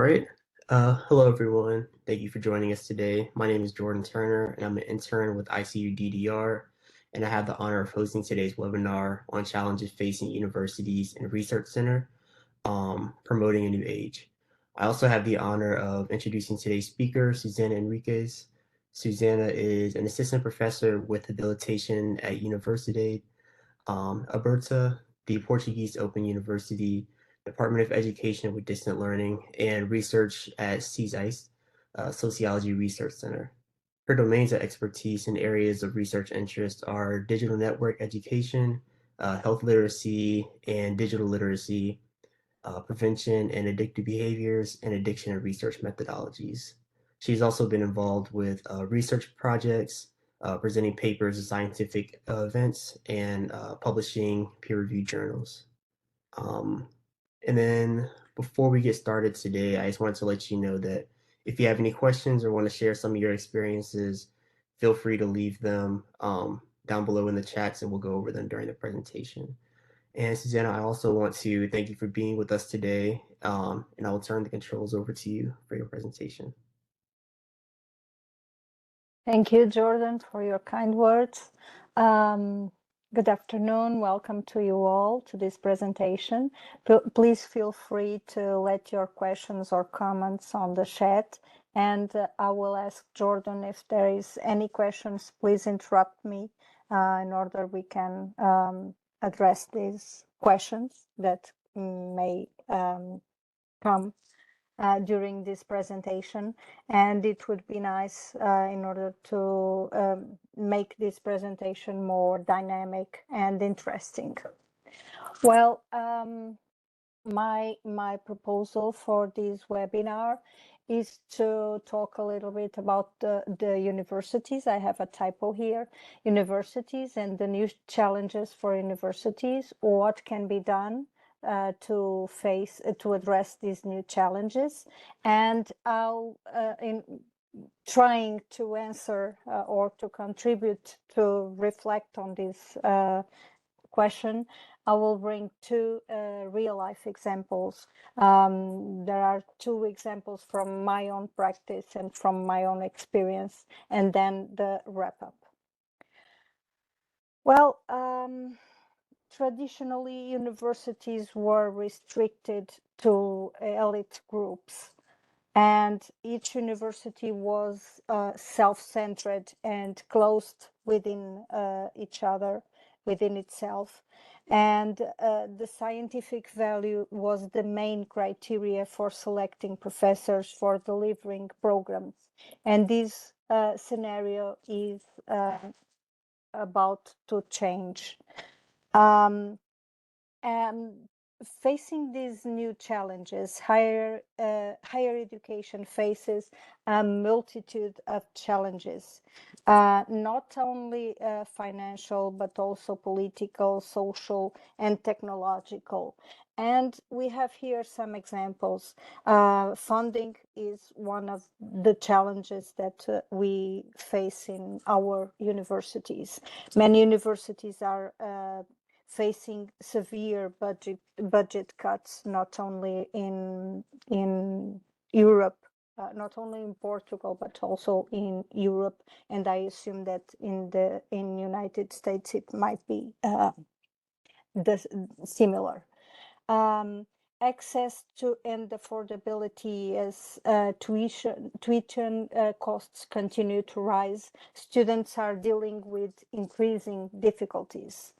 right. Hello, everyone. Thank you for joining us today. My name is Jordan Turner, and I'm an intern with ICU DDR, and I have the honor of hosting today's webinar on challenges facing universities and research center, promoting a new age. I also have the honor of introducing today's speaker, Susana Henriques. Susana is an assistant professor with habilitation at Universidade, Aberta, the Portuguese Open University, Department of Education with Distant Learning, and research at CSICE, Sociology Research Center. Her domains of expertise and areas of research interest are digital network education, health literacy, and digital literacy, prevention and addictive behaviors, and addiction and research methodologies. She's also been involved with research projects, presenting papers at scientific events, and publishing peer-reviewed journals. Um, and then before we get started today, I just wanted to let you know that if you have any questions or want to share some of your experiences, feel free to leave them down below in the chats and we'll go over them during the presentation. And Susanna, I also want to thank you for being with us today, and I will turn the controls over to you for your presentation. Thank you, Jordan, for your kind words. Good afternoon. Welcome to you all to this presentation. Please feel free to let your questions or comments on the chat, and I will ask Jordan if there is any questions. Please interrupt me in order we can address these questions that may come during this presentation, and it would be nice in order to make this presentation more dynamic and interesting. Well, my proposal for this webinar is to talk a little bit about the universities. I have a typo here, universities and the new challenges for universities, what can be done to address these new challenges, and I'll in trying to answer or to contribute to reflect on this question, I will bring two real-life examples. There are two examples from my own practice and from my own experience, and then the wrap-up. Well, traditionally, universities were restricted to elite groups, and each university was self-centered and closed within each other, within itself. And the scientific value was the main criteria for selecting professors for delivering programs. And this scenario is about to change. And facing these new challenges, higher education faces a multitude of challenges, not only financial, but also political, social, and technological. And we have here some examples. Funding is one of the challenges that we face in our universities. Many universities are facing severe budget cuts, not only in Europe, not only in Portugal, but also in Europe, and I assume that in United States it might be similar. Access to and affordability as tuition costs continue to rise. Students are dealing with increasing difficulties.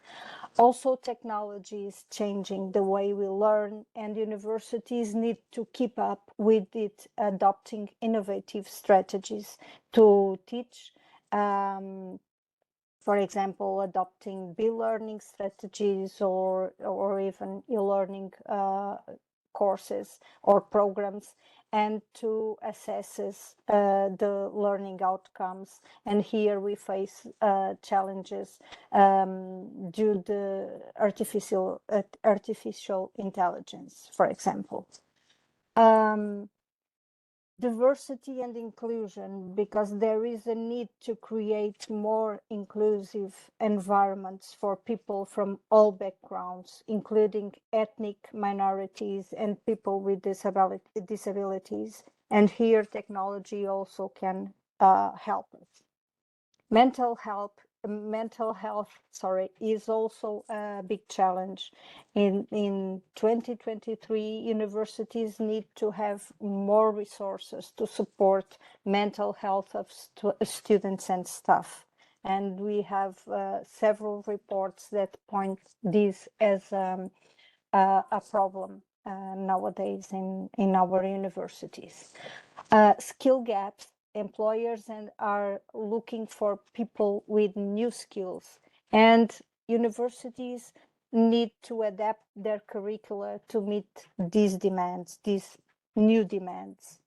Also, technology is changing the way we learn, and universities need to keep up with it, adopting innovative strategies to teach. For example, adopting e-learning strategies or even e-learning courses or programs, and to assess the learning outcomes. And here we face challenges due to artificial intelligence, for example. diversity and inclusion, because there is a need to create more inclusive environments for people from all backgrounds, including ethnic minorities and people with disabilities. And here technology also can help us. Mental health, is also a big challenge. In 2023, universities need to have more resources to support mental health of students and staff. And we have several reports that point this as a problem nowadays in our universities. Skill gaps. Employers are looking for people with new skills, and universities need to adapt their curricula to meet these demands, these new demands.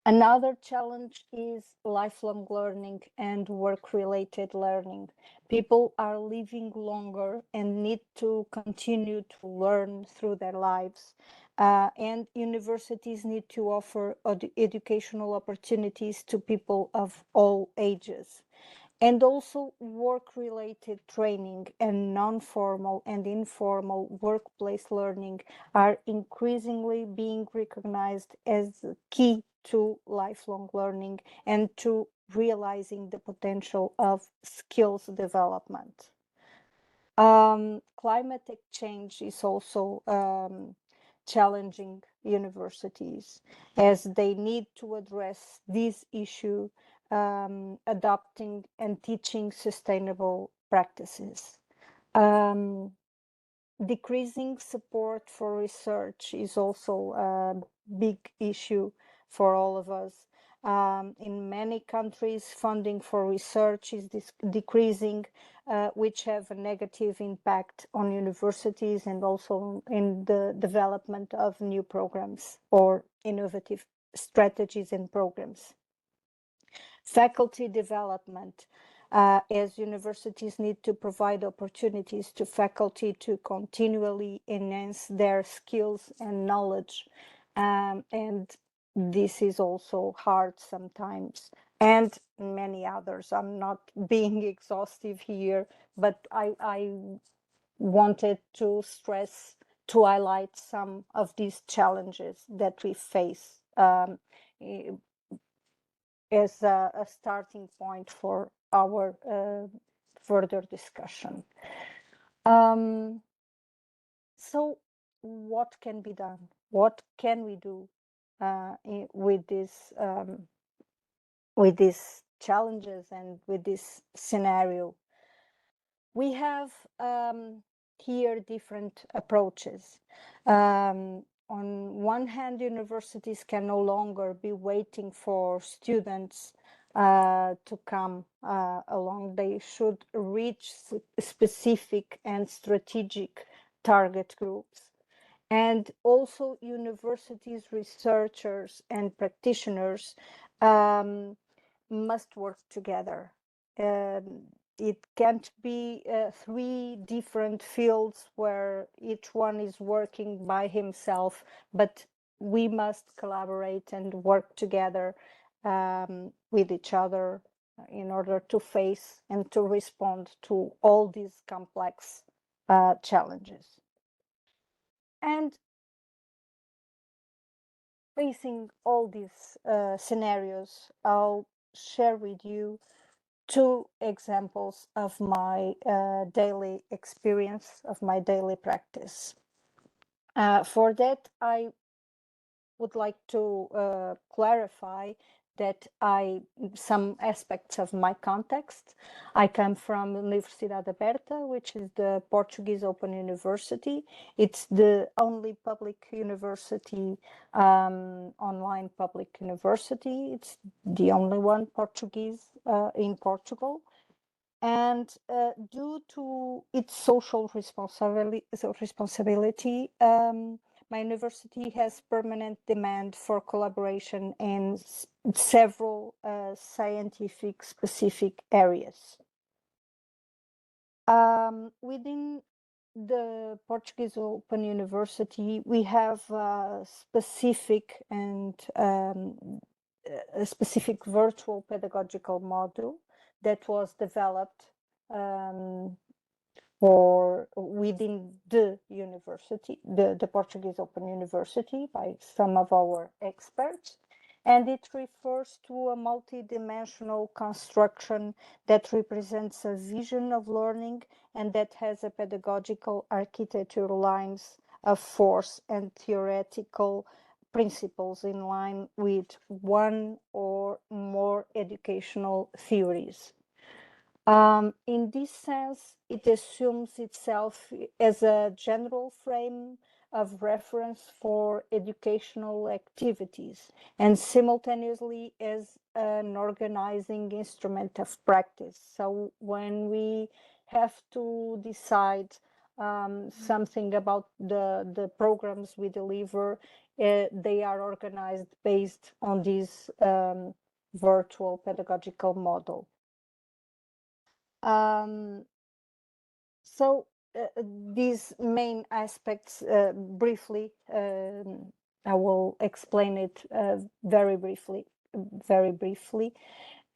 Another challenge is lifelong learning and work-related learning. People are living longer and need to continue to learn through their lives. And universities need to offer educational opportunities to people of all ages. And also work-related training and non-formal and informal workplace learning are increasingly being recognized as key to lifelong learning and to realizing the potential of skills development. Climate change is also challenging universities, as they need to address this issue, adopting and teaching sustainable practices. Decreasing support for research is also a big issue for all of us. In many countries, funding for research is decreasing, which have a negative impact on universities and also in the development of new programs or innovative strategies and programs. Faculty development, as universities need to provide opportunities to faculty to continually enhance their skills and knowledge. And this is also hard sometimes, and many others. I'm not being exhaustive here, but I wanted to stress, to highlight some of these challenges that we face as a starting point for our further discussion. So what can be done? What can we do with these challenges and with this scenario? We have here different approaches. On one hand, universities can no longer be waiting for students to come along. They should reach specific and strategic target groups. And also universities, researchers and practitioners must work together. It can't be three different fields where each one is working by himself, but we must collaborate and work together with each other in order to face and to respond to all these complex challenges. And facing all these scenarios, I'll share with you two examples of my daily experience, of my daily practice. For that, I would like to clarify that some aspects of my context. I come from Universidade Aberta, which is the Portuguese Open University. It's the only public university, online public university. It's the only one Portuguese in Portugal. And due to its social responsibility, my university has permanent demand for collaboration in several scientific specific areas. Within the Portuguese Open University, we have a specific and a specific virtual pedagogical model that was developed for within the university, the Portuguese Open University, by some of our experts. And it refers to a multidimensional construction that represents a vision of learning and that has a pedagogical architecture lines of force and theoretical principles in line with one or more educational theories. In this sense, it assumes itself as a general frame of reference for educational activities and simultaneously as an organizing instrument of practice. So when we have to decide something about the programs we deliver, they are organized based on this virtual pedagogical model. Um, so these main aspects, briefly, I will explain it very briefly. Very briefly,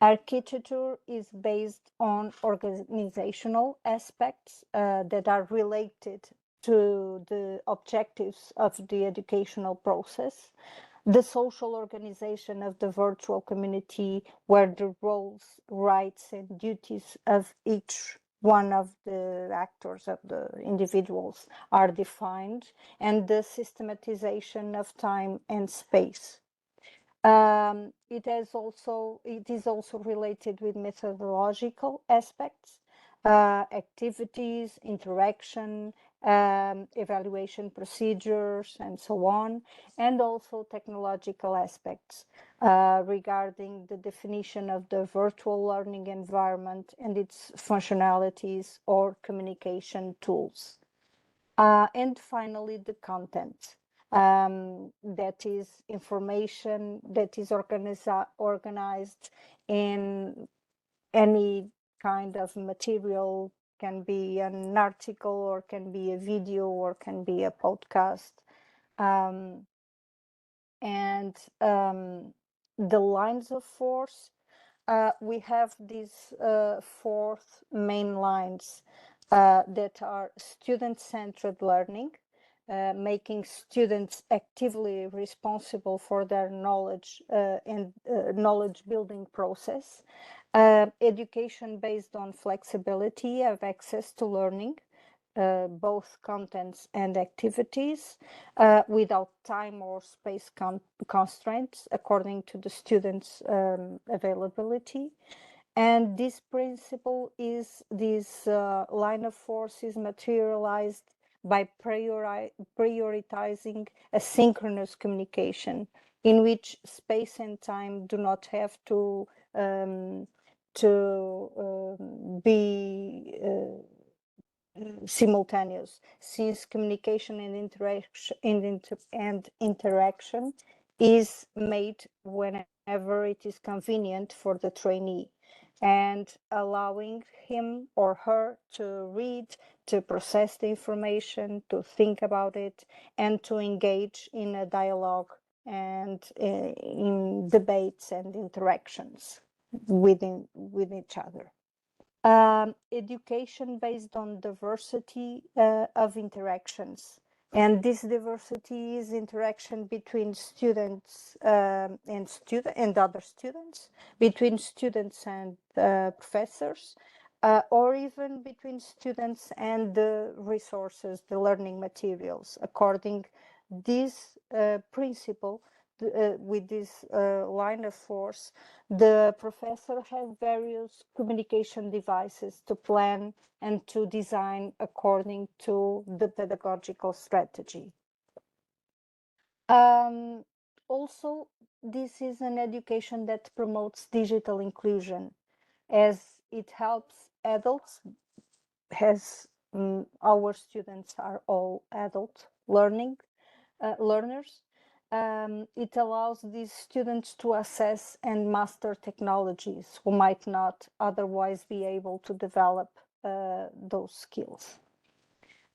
architecture is based on organizational aspects that are related to the objectives of the educational process, the social organization of the virtual community, where the roles, rights, and duties of each one of the actors, of the individuals, are defined, and the systematization of time and space. It is also related with methodological aspects, activities, interaction, evaluation procedures, and so on, and also technological aspects regarding the definition of the virtual learning environment and its functionalities or communication tools. And finally, the content. That is information that is organized in any kind of material, can be an article or can be a video or can be a podcast. And the lines of force, we have these four main lines that are student-centered learning, making students actively responsible for their knowledge and knowledge building process, education based on flexibility of access to learning, both contents and activities, without time or space constraints according to the student's availability. And this principle is, this line of force is materialized by prioritizing asynchronous communication, in which space and time do not have to be simultaneous, since communication and interaction is made whenever it is convenient for the trainee, and allowing him or her to read, to process the information, to think about it, and to engage in a dialogue and in debates and interactions with each other. Education based on diversity of interactions. And this diversity is interaction between students and other students, between students and professors, or even between students and the resources, the learning materials. According this principle, with this line of force, the professor has various communication devices to plan and to design according to the pedagogical strategy. Also, this is an education that promotes digital inclusion, as it helps adults, as our students are all adult learners. It allows these students to assess and master technologies who might not otherwise be able to develop those skills.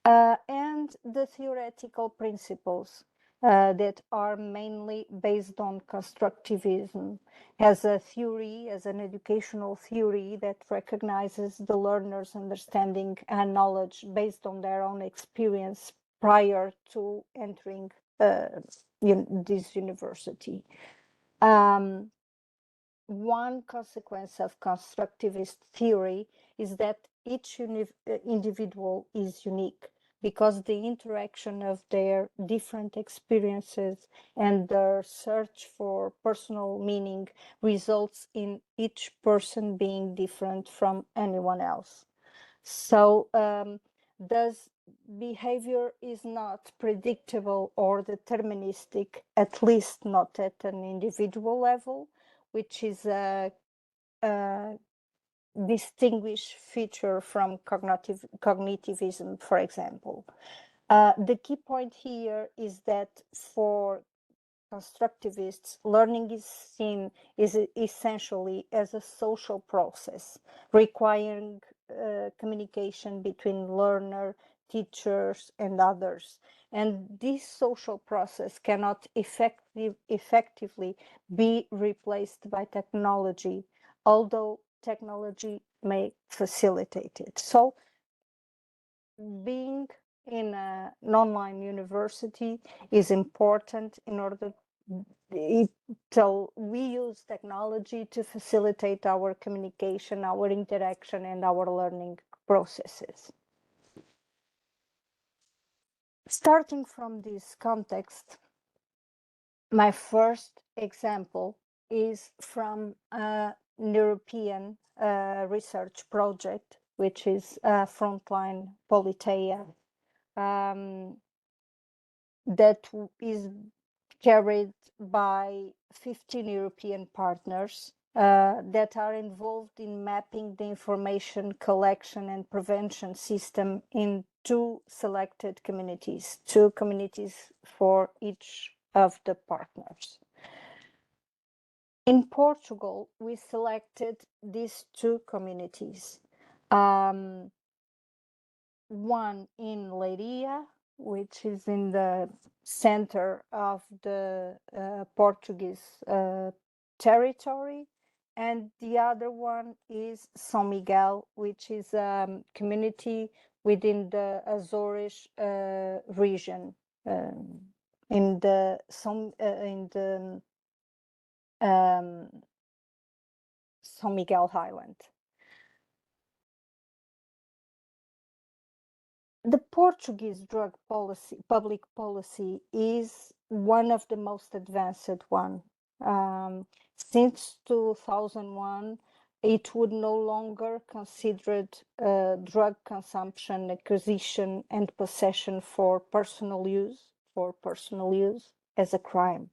and the theoretical principles that are mainly based on constructivism as a theory, as an educational theory that recognizes the learner's understanding and knowledge based on their own experience prior to entering this university. One consequence of constructivist theory is that each individual is unique because the interaction of their different experiences and their search for personal meaning results in each person being different from anyone else. So, thus, behavior is not predictable or deterministic, at least not at an individual level, which is a distinguished feature from cognitivism, for example. The key point here is that for constructivists, learning is seen essentially as a social process requiring communication between learner, teachers, and others. And this social process cannot effectively be replaced by technology, although technology may facilitate it. So, being in an online university is important in order so we use technology to facilitate our communication, our interaction, and our learning processes. Starting from this context, my first example is from an European research project, which is Frontline Politeia, that is carried by 15 European partners that are involved in mapping the information collection and prevention system in two selected communities, two communities for each of the partners. In Portugal, we selected these two communities. One in Leiria, which is in the center of the Portuguese territory, and the other one is São Miguel, which is a community within the Azores region, in the São Miguel Highland. The Portuguese drug policy, public policy, is one of the most advanced one. Since 2001, it would no longer considered drug consumption, acquisition, and possession for personal use as a crime.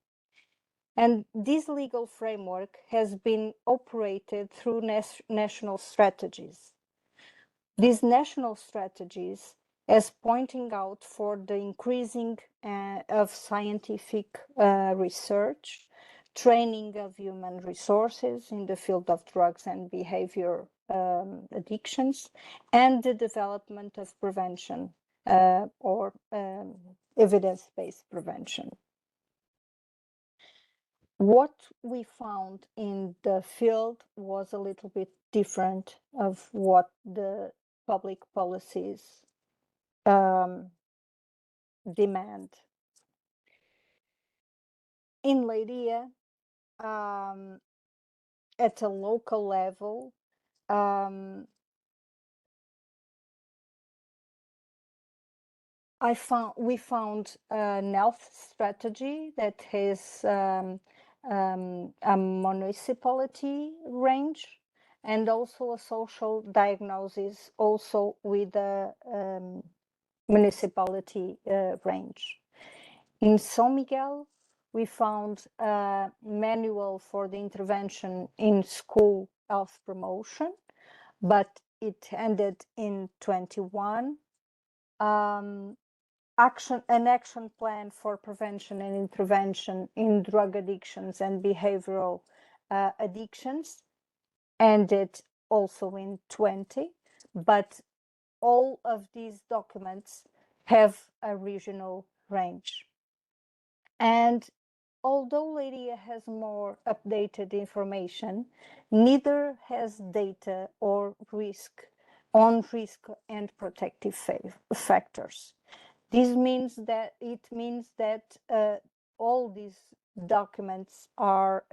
And this legal framework has been operated through national strategies. These national strategies as pointing out for the increasing of scientific research, training of human resources in the field of drugs and behavior addictions, and the development of prevention or evidence-based prevention. What we found in the field was a little bit different of what the public policies demand. In Leiria, at a local level, we found an health strategy that has a municipality range and also a social diagnosis also with a municipality range. In São Miguel, we found a manual for the intervention in school health promotion, but it ended in 21. An action plan for prevention and intervention in drug addictions and behavioral addictions ended also in 20, but all of these documents have a regional range. And although Lydia has more updated information, neither has data or risk on risk and protective factors. This means that all these documents are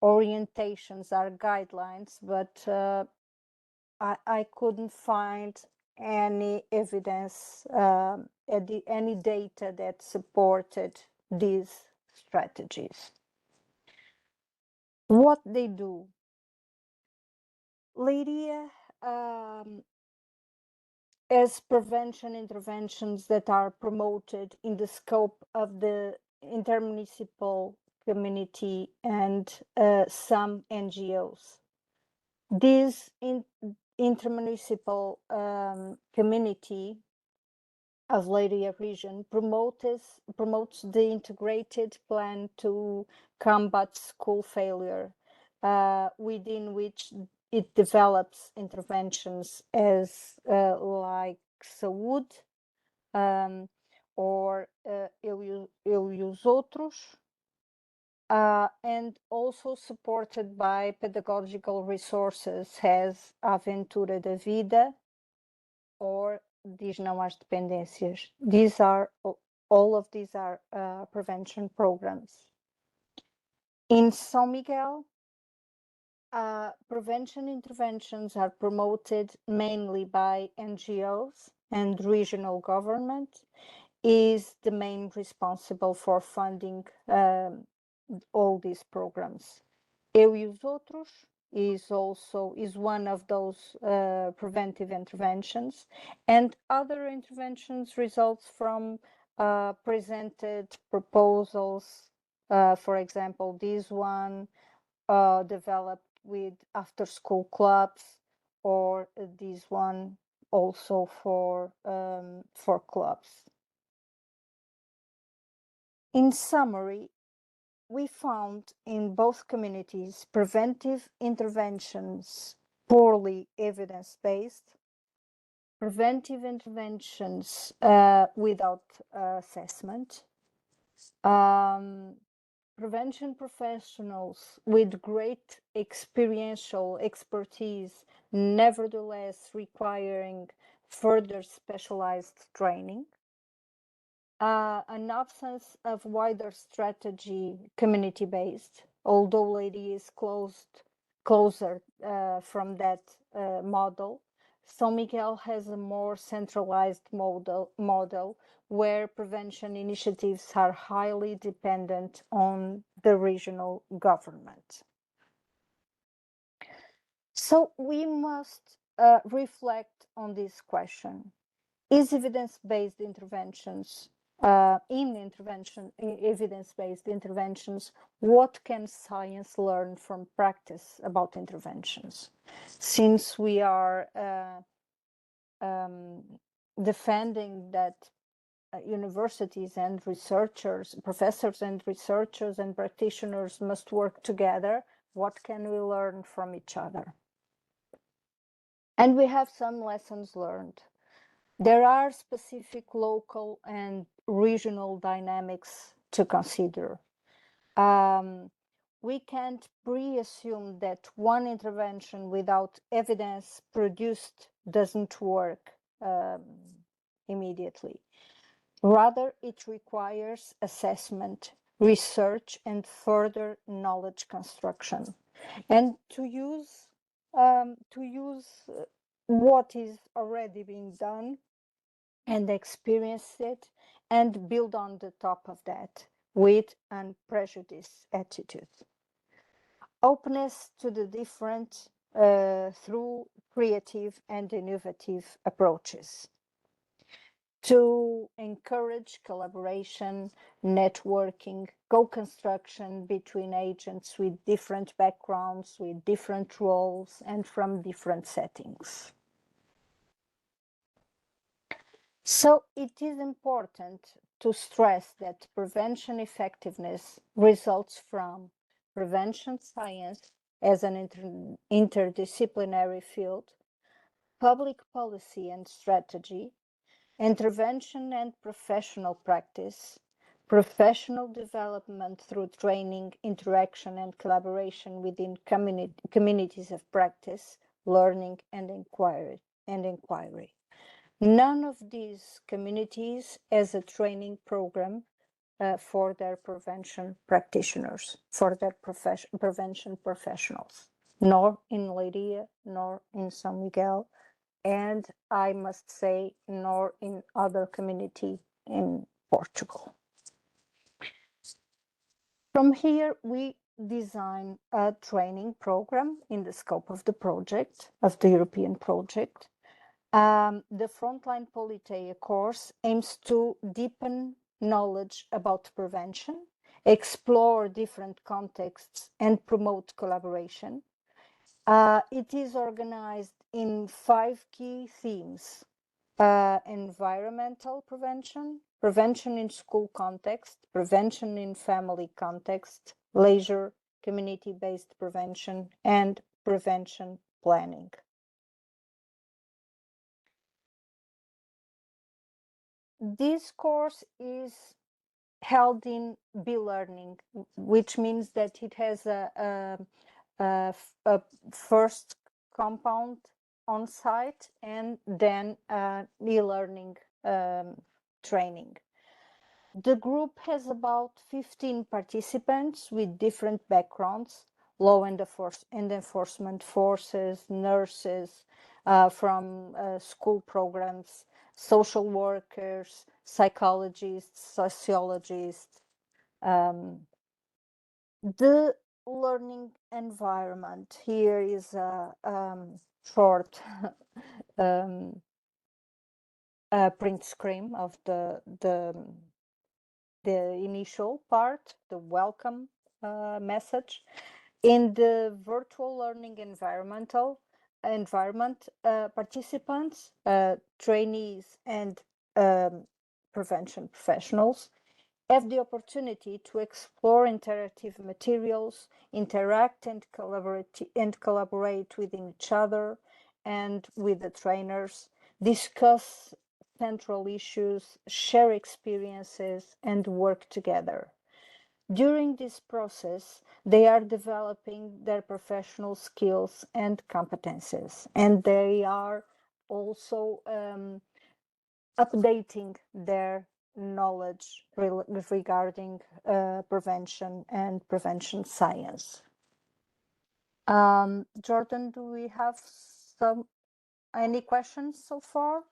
orientations, are guidelines, but I couldn't find any evidence, any data that supported these strategies. What they do, Lydia, as prevention interventions that are promoted in the scope of the intermunicipal community and some NGOs. This intermunicipal community of Leiria region promotes the integrated plan to combat school failure, within which it develops interventions as like saúde, or eu e os outros, and also supported by pedagogical resources as Aventura da Vida or Diz Não às Dependências. All of these are prevention programs. In São Miguel, prevention interventions are promoted mainly by NGOs, and regional government is the main responsible for funding all these programs. Eu e os Outros is one of those preventive interventions, and other interventions results from presented proposals. For example, this one developed with after-school clubs, or this one also for clubs. In summary, we found in both communities preventive interventions poorly evidence-based, preventive interventions without assessment, prevention professionals with great experiential expertise, nevertheless requiring further specialized training, an absence of wider strategy community-based, although Lady is closer from that model. São Miguel has a more centralized model where prevention initiatives are highly dependent on the regional government. So we must reflect on this question. Is evidence-based interventions, evidence-based interventions, what can science learn from practice about interventions? Since we are defending that universities and researchers, professors and researchers and practitioners must work together, what can we learn from each other? And we have some lessons learned. There are specific local and regional dynamics to consider. We can't pre-assume that one intervention without evidence produced doesn't work immediately. Rather, it requires assessment, research, and further knowledge construction. And to use what is already being done and experience it and build on the top of that with unprejudiced attitude. Openness to the different through creative and innovative approaches. To encourage collaboration, networking, co-construction between agents with different backgrounds, with different roles, and from different settings. So it is important to stress that prevention effectiveness results from prevention science as an interdisciplinary field, public policy and strategy, intervention and professional practice, professional development through training, interaction, and collaboration within communities of practice, learning, and inquiry. None of these communities has a training program for their prevention practitioners, for their prevention professionals, nor in Leiria, nor in São Miguel, and I must say, nor in other community in Portugal. From here, we design a training program in the scope of the project, of the European project. The Frontline Politeia course aims to deepen knowledge about prevention, explore different contexts, and promote collaboration. It is organized in 5 key themes: environmental prevention, prevention in school context, prevention in family context, leisure, community-based prevention, and prevention planning. This course is held in B-learning, which means that it has a first compound on site and then e-learning training. The group has about 15 participants with different backgrounds: law and enforcement forces, nurses, from school programs, social workers, psychologists, sociologists. The learning environment here is a short print screen of the initial part, the welcome message. In the virtual learning environment, participants, trainees, and prevention professionals have the opportunity to explore interactive materials, interact and collaborate with each other and with the trainers, discuss central issues, share experiences, and work together. During this process, they are developing their professional skills and competences, and they are also updating their knowledge regarding prevention and prevention science. Jordan, do we have any questions so far?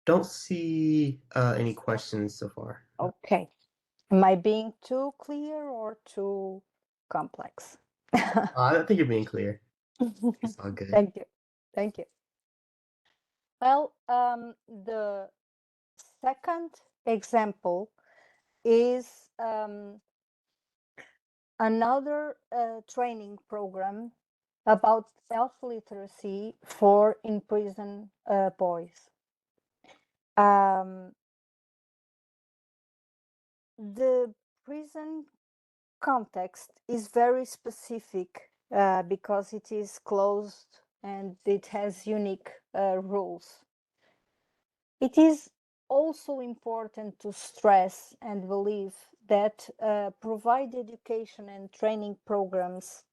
Don't see any questions so far. Okay. Am I being too clear or too complex? I think you're being clear. It's all good. Thank you. Thank you. Well, the second example is another training program about health literacy for imprisoned boys. The prison context is very specific because it is closed and it has unique rules. It is also important to stress and believe that provide education and training programs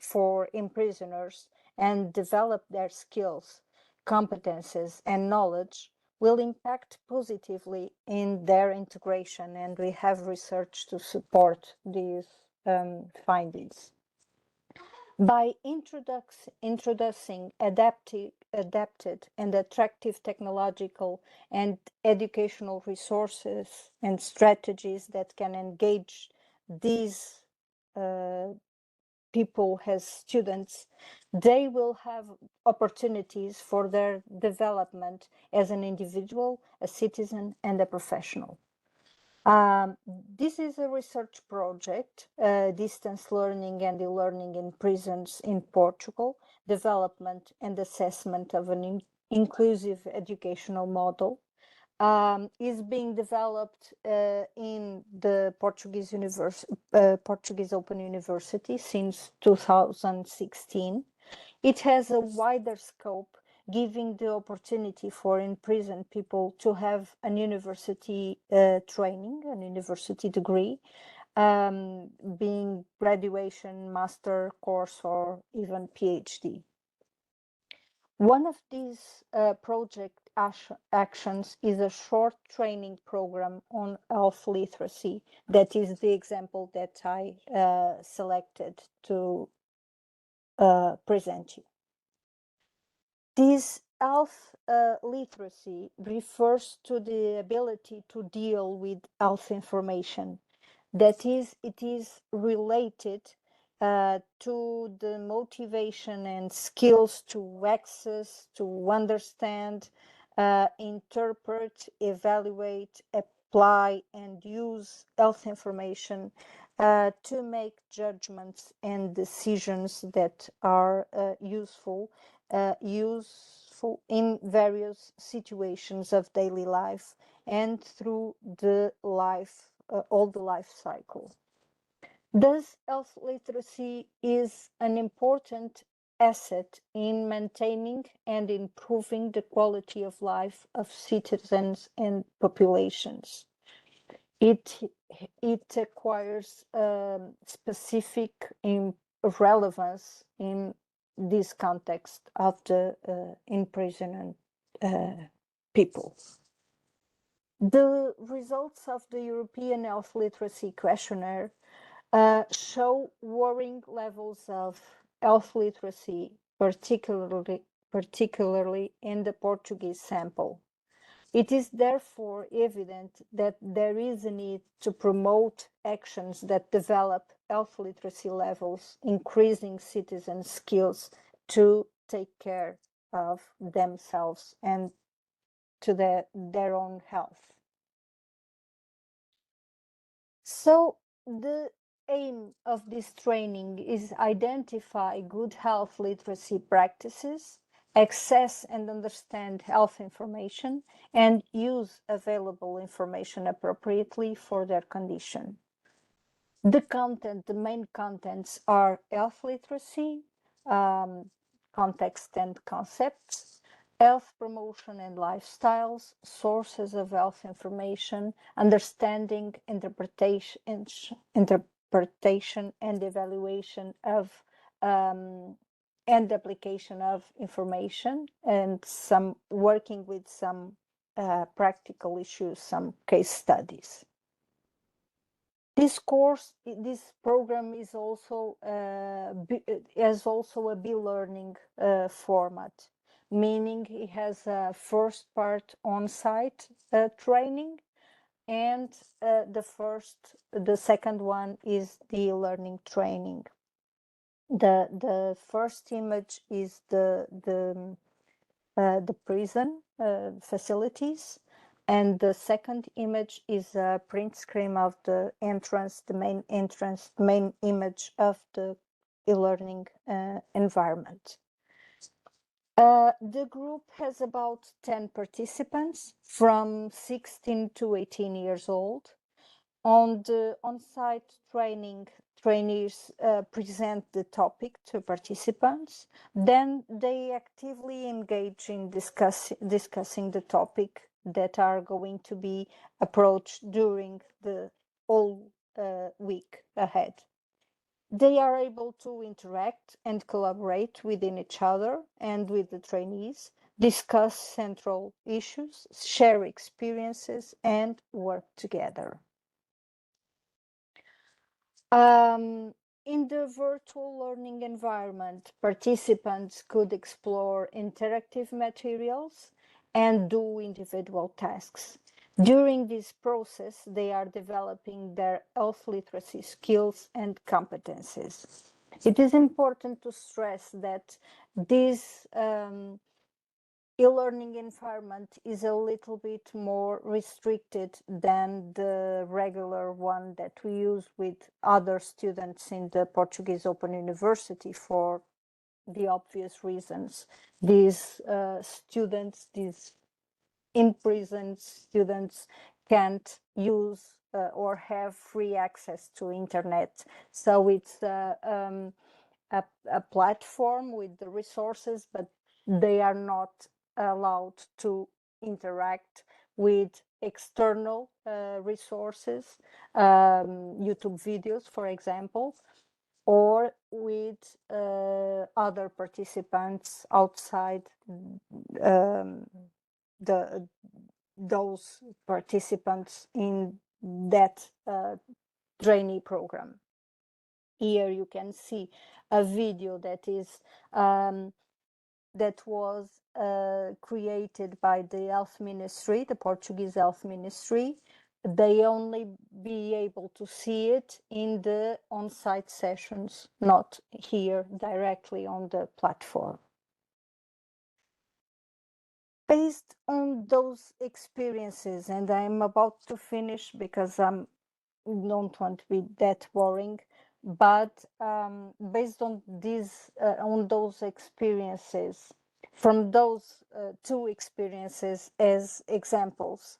for imprisoners and develop their skills, competences, and knowledge will impact positively in their integration, and we have research to support these findings. By introducing adapted and attractive technological and educational resources and strategies that can engage these people as students, they will have opportunities for their development as an individual, a citizen, and a professional. This is a research project, distance learning and e-learning in prisons in Portugal, development and assessment of an inclusive educational model. Is being developed in the Portuguese Open University since 2016. It has a wider scope, giving the opportunity for imprisoned people to have an university training, an university degree, being graduation, master course, or even PhD. One of these project actions is a short training program on health literacy. That is the example that I selected to present you. This health literacy refers to the ability to deal with health information. That is, it is related to the motivation and skills to access, to understand, interpret, evaluate, apply, and use health information to make judgments and decisions that are useful in various situations of daily life and through the life, all the life cycle. Thus, health literacy is an important asset in maintaining and improving the quality of life of citizens and populations. It acquires specific relevance in this context of the imprisoned people. The results of the European Health Literacy Questionnaire show worrying levels of health literacy, particularly in the Portuguese sample. It is therefore evident that there is a need to promote actions that develop health literacy levels, increasing citizens' skills to take care of themselves and to their own health. So the aim of this training is identify good health literacy practices, access and understand health information, and use available information appropriately for their condition. The main contents are health literacy, context and concepts, health promotion and lifestyles, sources of health information, understanding, interpretation and evaluation of and application of information, and some working with some practical issues, some case studies. This program is also has also a B-learning format, meaning it has a first part on-site training, and the second one is the learning training. The first image is the prison facilities, and the second image is a print screen of the main image of the e-learning environment. The group has about 10 participants from 16 to 18 years old. On the on-site training, trainees present the topic to participants. Then they actively engage in discussing the topic that are going to be approached during the whole week ahead. They are able to interact and collaborate within each other and with the trainees, discuss central issues, share experiences, and work together. In the virtual learning environment, participants could explore interactive materials and do individual tasks. During this process, they are developing their health literacy skills and competencies. It is important to stress that this e-learning environment is a little bit more restricted than the regular one that we use with other students in the Portuguese Open University for the obvious reasons. These imprisoned students can't use or have free access to internet. So it's a platform with the resources, but they are not allowed to interact with external resources, YouTube videos, for example, or with other participants outside um, the those participants in that trainee program. Here you can see a video that is that was created by the health ministry, the Portuguese health ministry. They only be able to see it in the on-site sessions, not here directly on the platform. Based on those experiences, and I'm about to finish because I don't want to be that boring, but based on these, on those experiences, from those two experiences as examples,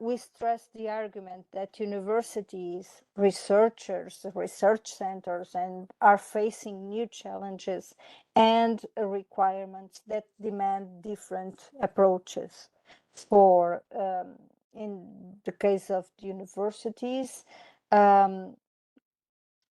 we stress the argument that universities, researchers, research centers, and are facing new challenges and requirements that demand different approaches. For in the case of the universities, um,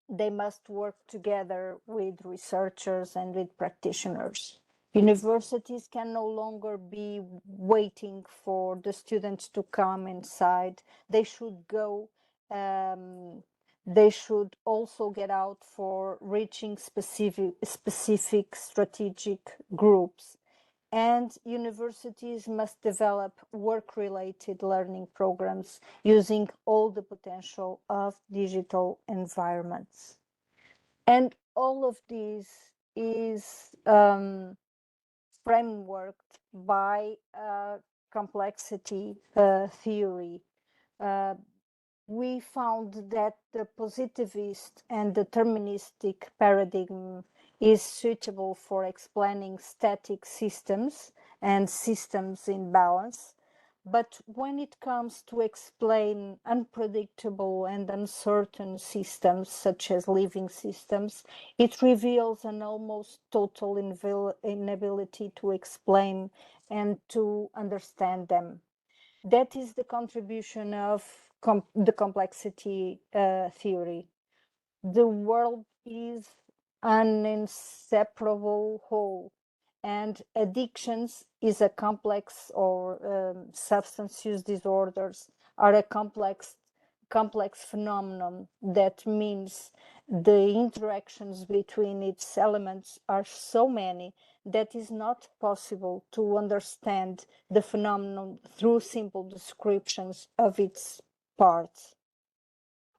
they must work together with researchers and with practitioners. Universities can no longer be waiting for the students to come inside. They should go. They should also get out for reaching specific strategic groups, and universities must develop work-related learning programs using all the potential of digital environments. And all of this is frameworked by complexity theory. Uh, we found that the positivist and deterministic paradigm is suitable for explaining static systems and systems in balance. But when it comes to explain unpredictable and uncertain systems, such as living systems, it reveals an almost total inability to explain and to understand them. That is the contribution of the complexity theory. The world is an inseparable whole, and addictions is a complex, or substance use disorders are a complex phenomenon. That means the interactions between its elements are so many that is not possible to understand the phenomenon through simple descriptions of its parts.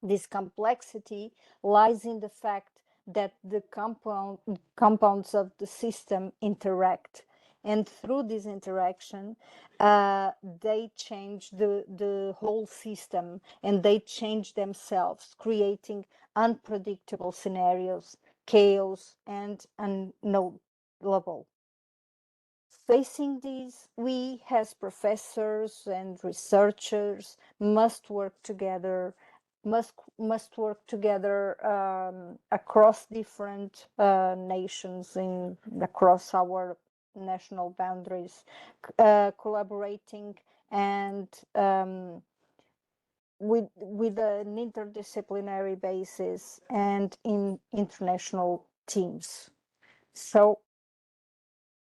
This complexity lies in the fact that the compounds of the system interact, and through this interaction, they change the whole system, and they change themselves, creating unpredictable scenarios, chaos, and unknowable. Facing these, we as professors and researchers must work together, must work together across different nations, across our national boundaries, collaborating and with an interdisciplinary basis and in international teams. So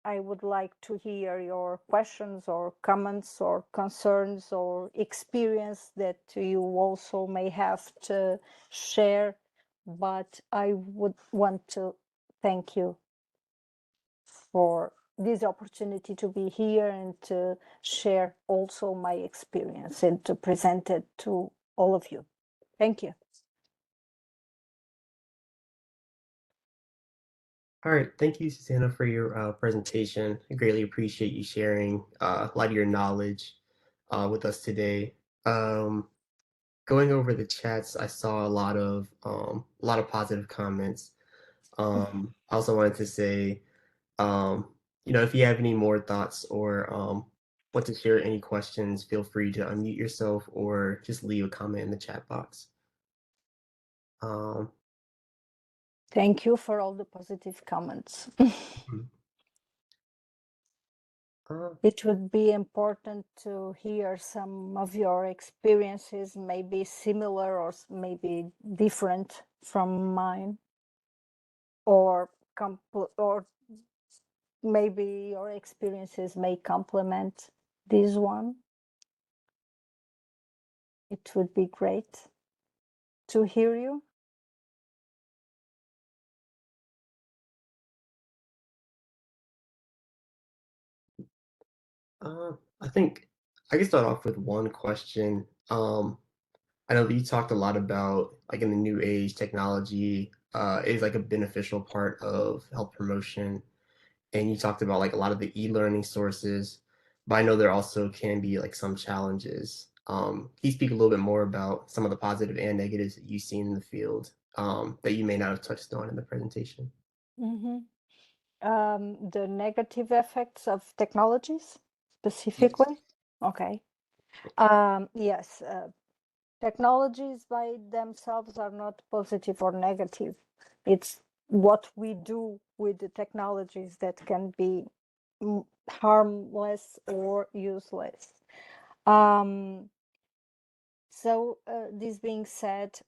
I would like to hear your questions or comments or concerns or experience that you also may have to share. But I would want to thank you for this opportunity to be here and to share also my experience and to present it to all of you. Thank you. All right, thank you, Susanna, for your presentation. I greatly appreciate you sharing a lot of your knowledge with us today. Um, Going over the chats, I saw a lot of positive comments. I also wanted to say, um, if you have any more thoughts or want to share any questions, feel free to unmute yourself or just leave a comment in the chat box. Um, Thank you for all the positive comments. Mhm. Uh, It would be important to hear some of your experiences, maybe similar or maybe different from mine, or or maybe your experiences may complement this one. It would be great to hear you. I think I can start off with one question. I know that you talked a lot about like in the new age, technology is like a beneficial part of health promotion, and you talked about like a lot of the e-learning sources, but I know there also can be like some challenges. Can you speak a little bit more about some of the positive and negatives that you've seen in the field that you may not have touched on in the presentation? Mhm. The negative effects of technologies Yes. specifically? Okay. Yes, technologies by themselves are not positive or negative. It's what we do with the technologies that can be harmless or useless. Um, this being said,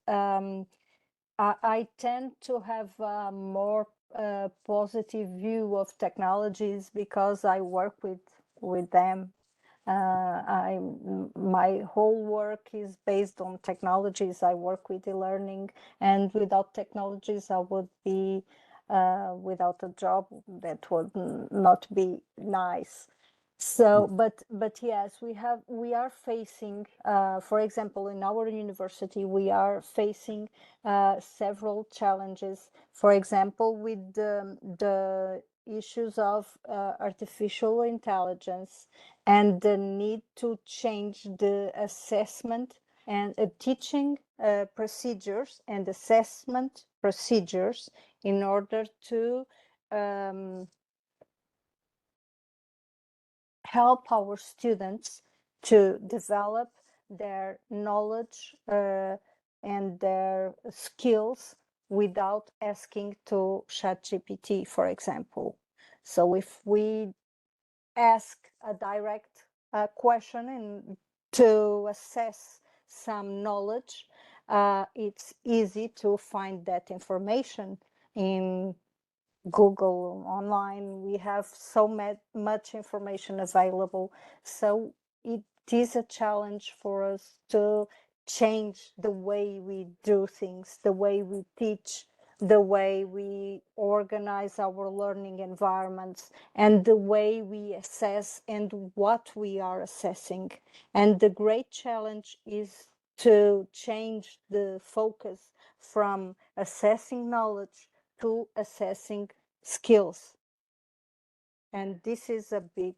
I tend to have a more positive view of technologies because I work with them. My whole work is based on technologies. I work with e-learning, and without technologies, I would be without a job. That would not be nice. So, but yes, we are facing, for example, in our university, we are facing several challenges. For example, with the issues of artificial intelligence and the need to change the assessment and teaching procedures and assessment procedures in order to um, help our students to develop their knowledge and their skills without asking to ChatGPT, for example. So if we ask a direct question and to assess some knowledge, it's easy to find that information in Google online. We have so much information available. So it is a challenge for us to change the way we do things, the way we teach, the way we organize our learning environments, and the way we assess and what we are assessing. And the great challenge is to change the focus from assessing knowledge to assessing skills. And this is a big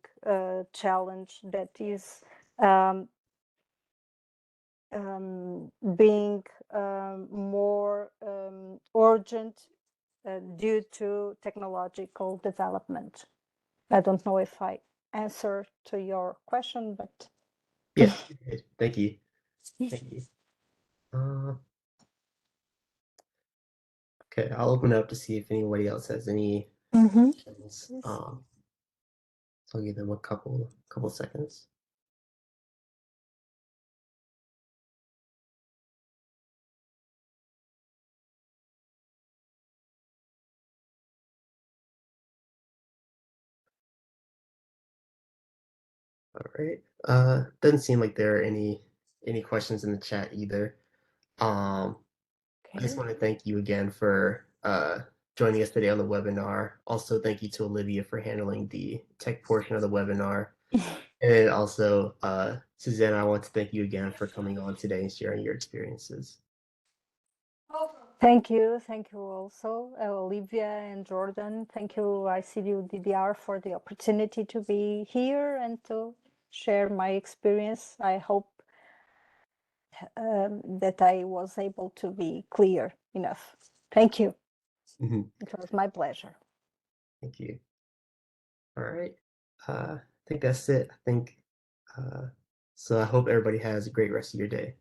challenge that is um, being more urgent due to technological development. I don't know if I answer to your question, but Yes. Thank you. Thank you. Uh, okay, I'll open it up to see if anybody else has any Mhm. questions. Yes. So I'll give them a couple seconds. All right. Doesn't seem like there are any questions in the chat either. Um, I just Okay. want to thank you again for joining us today on the webinar. Also, thank you to Olivia for handling the tech portion of the webinar. And also, Susanna, I want to thank you again for coming on today and sharing your experiences. Thank you. Thank you also, Olivia and Jordan. Thank you, ICU DDR, for the opportunity to be here and to share my experience. I hope that I was able to be clear enough. Thank you. Mhm. It was my pleasure. Thank you. All right. I think that's it. I think so. I hope everybody has a great rest of your day.